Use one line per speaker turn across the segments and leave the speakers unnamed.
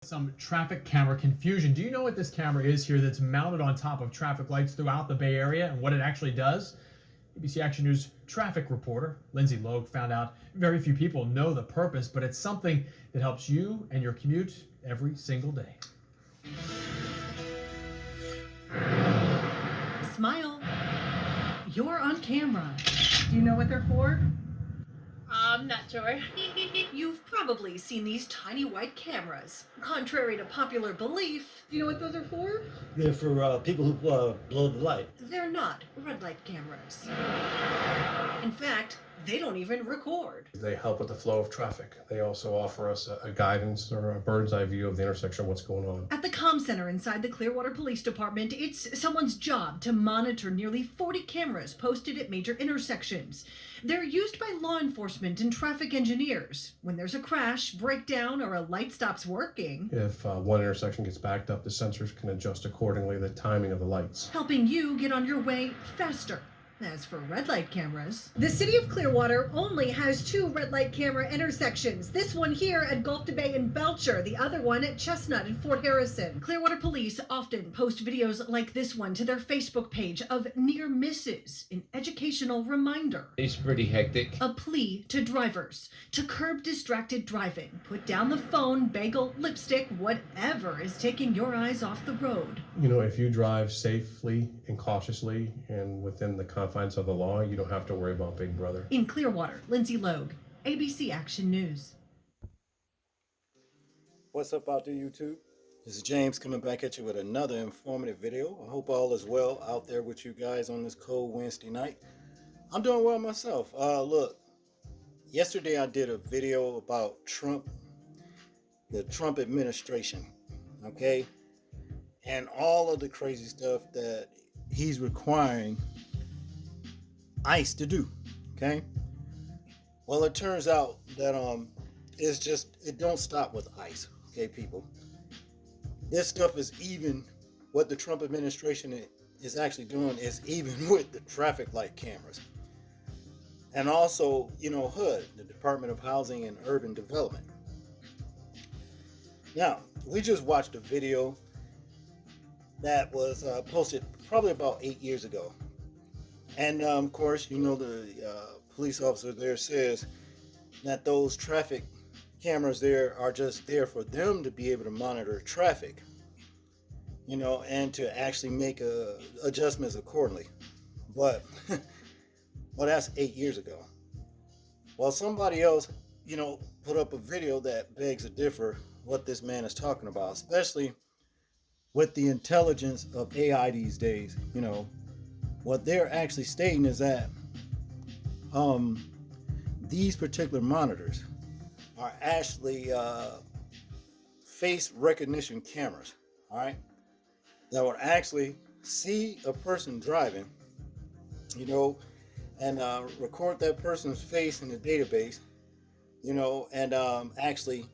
Some traffic camera confusion. Do you know what this camera is here that's mounted on top of traffic lights throughout the Bay Area and what it actually does? ABC Action News traffic reporter Lindsay Logue found out very few people know the purpose, but it's something that helps you and your commute every single day.
Smile. You're on camera. Do you know what they're for?
I'm not sure.
You've probably seen these tiny white cameras. Contrary to popular belief, do you know what those are for?
They're for people who blow the light.
They're not red light cameras. In fact, they don't even record.
They help with the flow of traffic. They also offer us a guidance or a bird's eye view of the intersection, what's going on.
At the comm center inside the Clearwater Police Department, it's someone's job to monitor nearly 40 cameras posted at major intersections. They're used by law enforcement and traffic engineers. When there's a crash, breakdown, or a light stops working,
If one intersection gets backed up, the sensors can adjust accordingly the timing of the lights.
helping you get on your way faster. As for red light cameras, the city of Clearwater only has 2 red light camera intersections. This one here at Gulf to Bay and Belcher, the other one at Chestnut and Fort Harrison. Clearwater police often post videos like this one to their Facebook page of near misses, an educational reminder.
It's pretty hectic.
A plea to drivers to curb distracted driving. Put down the phone, bagel, lipstick, whatever is taking your eyes off the road.
You know, if you drive safely and cautiously and within the confines of the law, you don't have to worry about Big Brother.
In Clearwater, Lindsay Logue, ABC Action News.
What's up out there, YouTube? This is James coming back at you with another informative video. I hope all is well out there with you guys on this cold Wednesday night. I'm doing well myself. Look, yesterday I did a video about Trump, the Trump administration, okay? And all of the crazy stuff that he's requiring ICE to do, okay? Well, it turns out that it don't stop with ICE, okay, people. This stuff is even what the Trump administration is actually doing is even with the traffic light cameras. And also, you know, HUD, the Department of Housing and Urban Development. Now, we just watched a video that was posted probably about 8 years ago. And of course, you know, the police officer there says that those traffic cameras there are just there for them to be able to monitor traffic, you know, and to actually make adjustments accordingly. But, well, that's 8 years ago. Well, somebody else, you know, put up a video that begs to differ what this man is talking about, especially with the intelligence of AI these days. You know, what they're actually stating is that these particular monitors are actually face recognition cameras, all right, that would actually see a person driving, you know, and record that person's face in the database, you know, and actually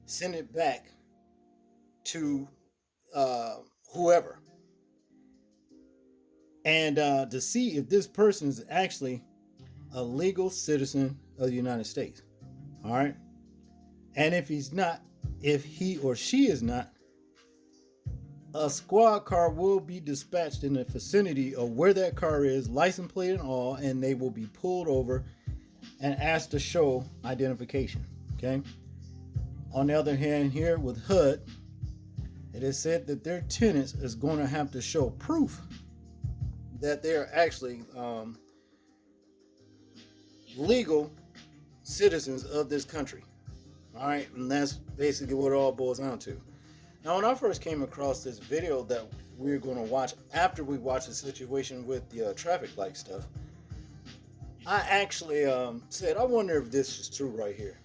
send it back to whoever, and to see if this person is actually a legal citizen of the United States. All right. And if he's not, if he or she is not, a squad car will be dispatched in the vicinity of where that car is, license plate and all, and they will be pulled over and asked to show identification. Okay. On the other hand, here with HUD, it is said that their tenants is going to have to show proof that they're actually legal citizens of this country. All right, and that's basically what it all boils down to. Now, when I first came across this video that we're going to watch after we watch the situation with the traffic light stuff, I actually said, I wonder if this is true right here.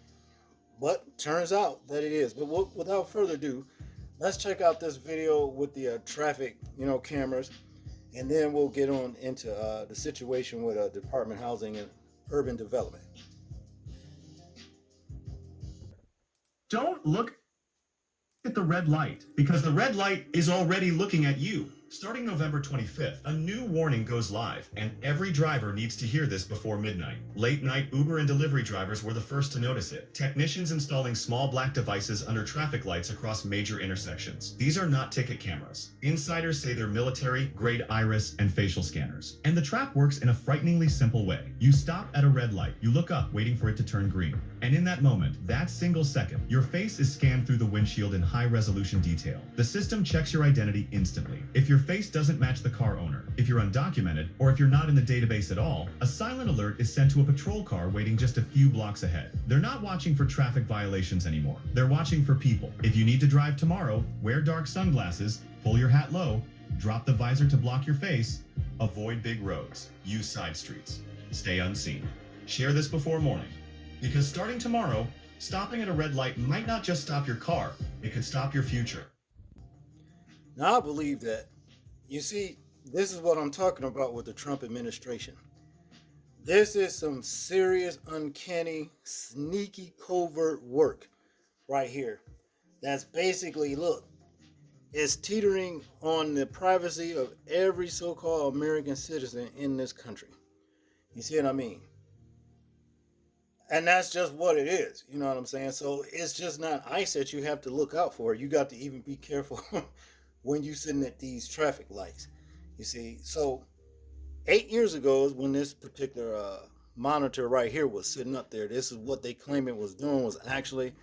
But turns out that it is. But without further ado, let's check out this video with the traffic, you know, cameras, and then we'll get on into the situation with Department of Housing and Urban Development.
Don't look at the red light, because the red light is already looking at you.
Starting November 25th, a new warning goes live, and every driver needs to hear this before midnight. Late night Uber and delivery drivers were the first to notice it. Technicians installing small black devices under traffic lights across major intersections. These are not ticket cameras. Insiders say they're military-grade iris and facial scanners. And the trap works in a frighteningly simple way. You stop at a red light, you look up waiting for it to turn green. And in that moment, that single second, your face is scanned through the windshield in high-resolution detail. The system checks your identity instantly. If your face doesn't match the car owner, if you're undocumented, or if you're not in the database at all, a silent alert is sent to a patrol car waiting just a few blocks ahead. They're not watching for traffic violations anymore. They're watching for people. If you need to drive tomorrow, wear dark sunglasses, pull your hat low, drop the visor to block your face, avoid big roads, use side streets, stay unseen. Share this before morning. Because starting tomorrow, stopping at a red light might not just stop your car, it could stop your future.
Now, I believe that, you see, this is what I'm talking about with the Trump administration. This is some serious, uncanny, sneaky, covert work right here. That's basically, look, it's teetering on the privacy of every so-called American citizen in this country. You see what I mean? And that's just what it is. You know what I'm saying? So it's just not ICE that you have to look out for. You got to even be careful when you're sitting at these traffic lights. You see, so 8 years ago is when this particular monitor right here was sitting up there. This is what they claim it was doing, was actually,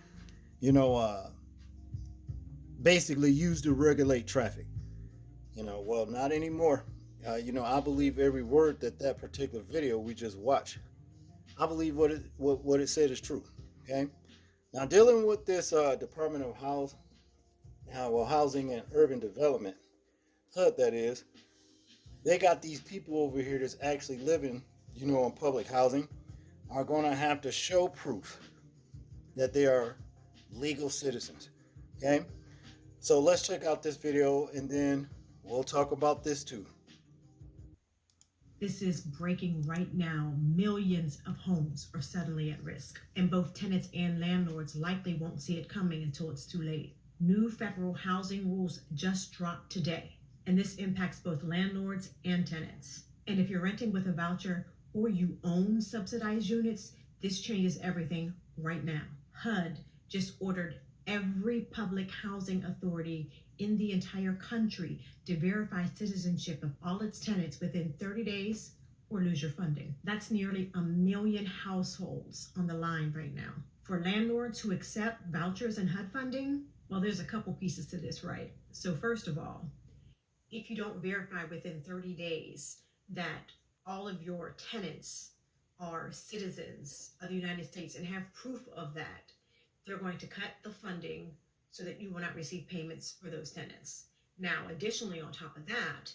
basically used to regulate traffic. Well, not anymore. I believe every word that particular video we just watched. I believe what it said is true. Okay. Now, dealing with this Department of Housing and Urban Development, HUD that is, they got these people over here that's actually living, in public housing, are going to have to show proof that they are legal citizens. Okay. So let's check out this video and then we'll talk about this too.
This is breaking right now. Millions of homes are suddenly at risk, and both tenants and landlords likely won't see it coming until it's too late. New federal housing rules just dropped today, and this impacts both landlords and tenants. And if you're renting with a voucher or you own subsidized units, this changes everything right now. HUD just ordered every public housing authority in the entire country to verify citizenship of all its tenants within 30 days or lose your funding. That's nearly 1 million households on the line right now. For landlords who accept vouchers and HUD funding, well, there's a couple pieces to this, right? So first of all, if you don't verify within 30 days that all of your tenants are citizens of the United States and have proof of that, they're going to cut the funding so that you will not receive payments for those tenants. Now, additionally, on top of that,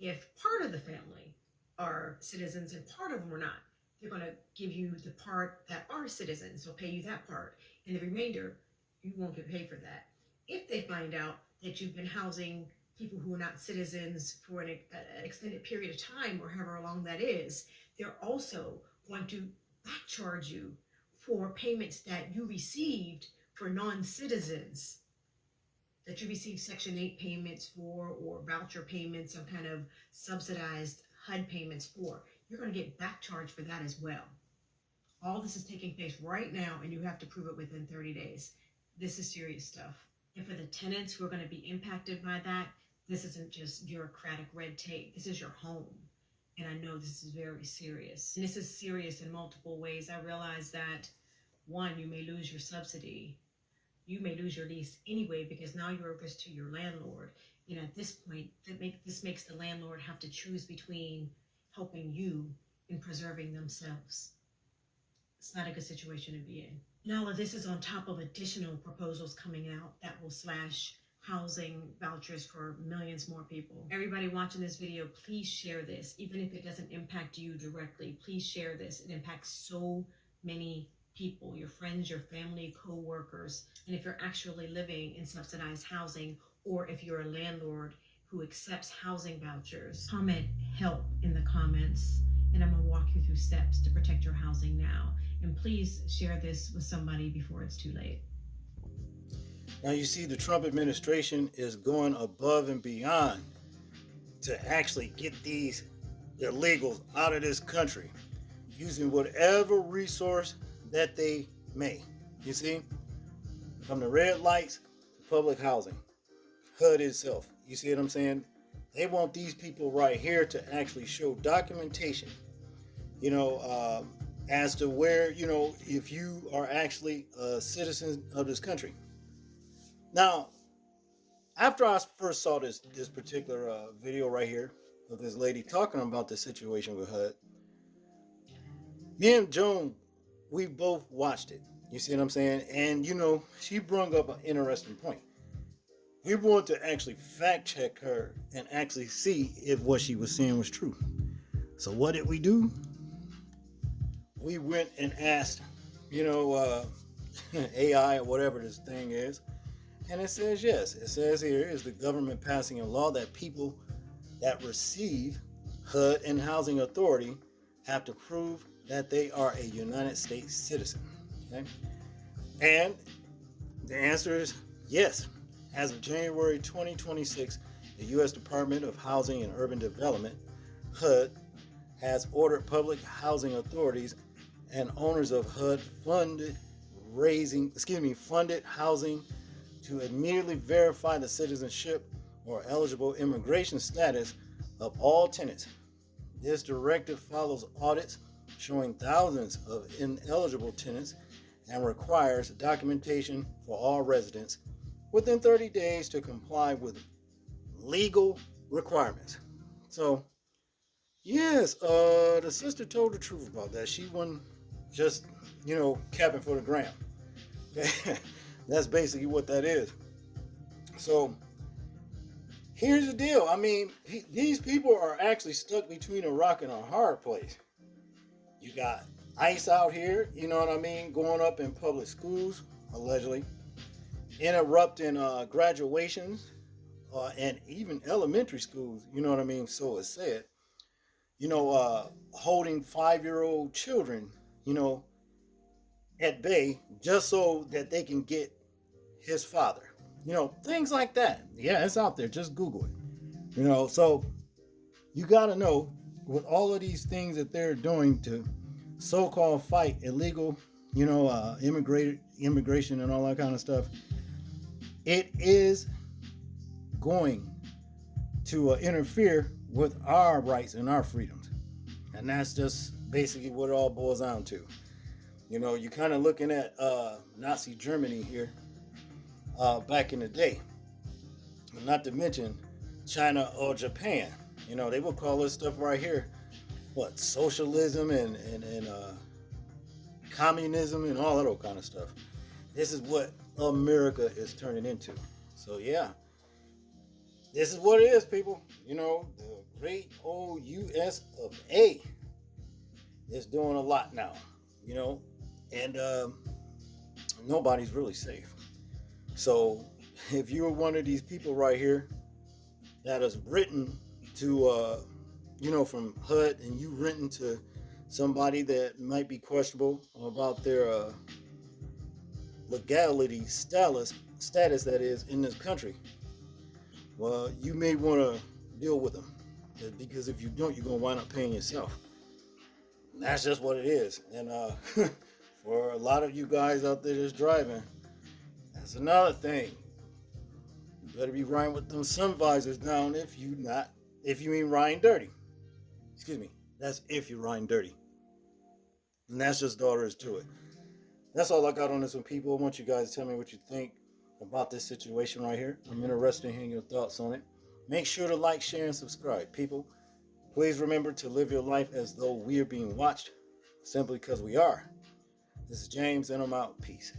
if part of the family are citizens and part of them are not, they're going to give you the part that are citizens, so pay you that part, and the remainder, you won't get paid for that. If they find out that you've been housing people who are not citizens for an extended period of time, or however long that is, they're also going to back charge you for payments that you received for non-citizens, that you receive Section 8 payments for, or voucher payments, some kind of subsidized HUD payments for. You're going to get back charged for that as well. All this is taking place right now, and you have to prove it within 30 days. This is serious stuff. And for the tenants who are going to be impacted by that, this isn't just bureaucratic red tape. This is your home. And I know this is very serious. And this is serious in multiple ways. I realize that, one, you may lose your subsidy. You may lose your lease anyway, because now you're a risk to your landlord. At this point, this makes the landlord have to choose between helping you and preserving themselves. It's not a good situation to be in. And all of this is on top of additional proposals coming out that will slash housing vouchers for millions more people. Everybody watching this video, please share this. Even if it doesn't impact you directly, please share this. It impacts so many people, your friends, your family, co-workers. And if you're actually living in subsidized housing, or if you're a landlord who accepts housing vouchers, comment HELP in the comments, and I'm gonna walk you through steps to protect your housing now. And please share this with somebody before it's too late.
Now, you see, the Trump administration is going above and beyond to actually get these illegals out of this country using whatever resource that they may. You see, from the red lights to public housing, HUD itself. You see what I'm saying? They want these people right here to actually show documentation, as to where, if you are actually a citizen of this country. Now, after I first saw this particular video right here of this lady talking about the situation with HUD, me and Joan, we both watched it. You see what I'm saying? And, she brought up an interesting point. We want to actually fact check her and actually see if what she was saying was true. So what did we do? We went and asked, AI or whatever this thing is. And it says yes. It says here is the government passing a law that people that receive HUD and housing authority have to prove that they are a United States citizen. Okay? And the answer is yes. As of January 2026, the U.S. Department of Housing and Urban Development, HUD, has ordered public housing authorities and owners of HUD funded housing to immediately verify the citizenship or eligible immigration status of all tenants. This directive follows audits showing thousands of ineligible tenants and requires documentation for all residents within 30 days to comply with legal requirements. So, yes, the sister told the truth about that. She wasn't just, capping for the gram. That's basically what that is. So, here's the deal. I mean, these people are actually stuck between a rock and a hard place. You got ICE out here, going up in public schools, allegedly, interrupting graduations, and even elementary schools, so it's said, holding 5-year-old children, at bay just so that they can get his father, things like that. Yeah, it's out there. Just Google it, so you got to know with all of these things that they're doing to so-called fight illegal, immigration and all that kind of stuff, it is going to interfere with our rights and our freedoms. And that's just basically what it all boils down to. You're kind of looking at Nazi Germany here back in the day. Not to mention China or Japan. They will call this stuff right here, socialism and communism and all that old kind of stuff. This is what America is turning into. So yeah, this is what it is, people. The great old US of A is doing a lot now, and nobody's really safe. So if you're one of these people right here that is written to, from HUD, and you written to somebody that might be questionable about their legality status that is in this country, well, you may want to deal with them, because if you don't, you're going to wind up paying yourself. And that's just what it is. And for a lot of you guys out there that's driving, that's another thing. You better be riding with them sun visors down if you ain't riding dirty. Excuse me. That's if you're riding dirty. And that's just all there is to it. That's all I got on this one, people. I want you guys to tell me what you think about this situation right here. I'm interested in hearing your thoughts on it. Make sure to like, share, and subscribe, people. Please remember to live your life as though we are being watched, simply because we are. This is James, and I'm out. Peace.